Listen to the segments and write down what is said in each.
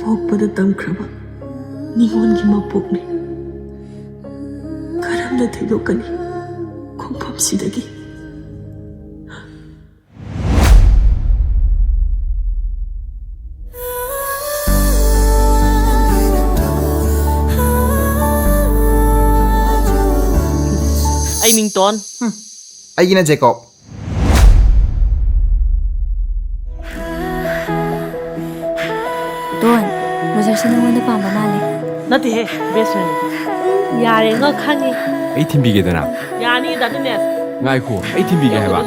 ꯄꯣꯛꯄꯗ ꯇꯝꯈ꯭ꯔꯕ ꯅꯤꯉꯣꯟꯒꯤ ꯃꯄꯣꯛꯅꯤ ꯀꯔꯝꯅ ꯊꯩꯗꯣꯛꯀꯅꯤ ꯈꯣꯡꯐꯝꯁꯤꯗꯒꯤ Ai Minh Tuấn Aigina Jacob. Tuấn, Roger xin ông ăn pampa male. Nati he, best friend. Yare nga khani. Ai timbi dana. Yani that nest. Ngai ko, ai timbi ge haba.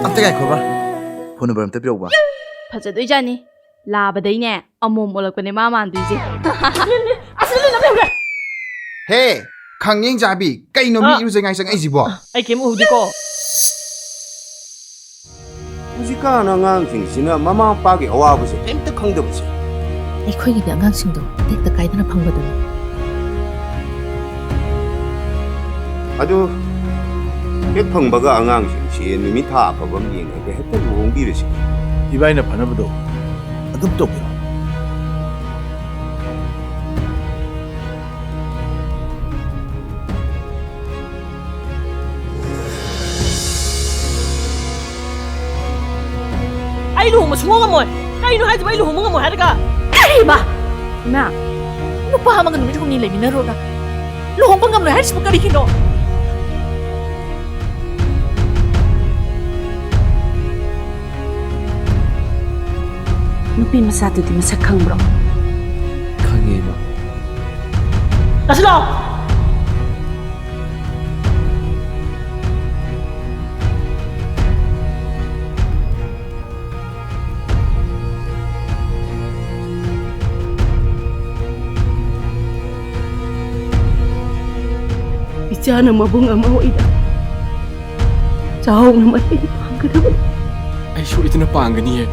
Amta gai khoba. Phone number amta piyau ba. Phajadoi jani. Labadai ne amom olakpane ma mandui je. Asli na beu. Hey, Khangyeng Jabi, kaino mi yu zengai sang ai jibo. Ai kem hu di ko. Hujikana ngangsingsina mama pagi awabuse kemta khangdabuse. ꯑꯩꯈꯣꯏꯒꯤ ꯑꯉꯥꯡꯁꯤꯡꯗꯣ ꯇꯦꯛꯇ ꯀꯥꯏꯗꯅ ꯐꯪꯕꯗꯨꯅꯤ Adu hek phangbaga angangsingsi numit tha afabam yengaga hekta luhongbirasi. Ibaina phanabado adum tokiro. Ai lu mo suwa mo. Kai no hai lu mo mo ha ka. Hey ba na nupa ha mga numit kung nilay minaro na luhong pang gamlo haris mo karikino nupi masado di masak khang bro Khangye ba. Aslo. Ichana mabung ama ida. Jauh na matin pangkadaw. Ai shu itna pangani he.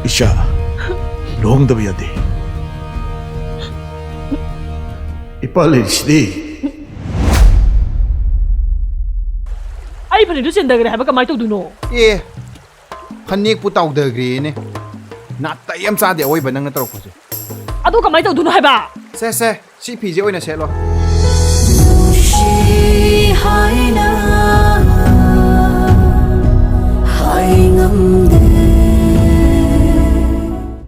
Isha, lohong dabi yate. Ipalishdi. Ai phani du chen da gre ha ba kamai to du no. Eh, Khanik pu taw da gri ne. Na tayam cha de oi ba nang na tarok pose. Adu kamai to du no ha ba. Se, si phi je oi na se lo. Nungshibi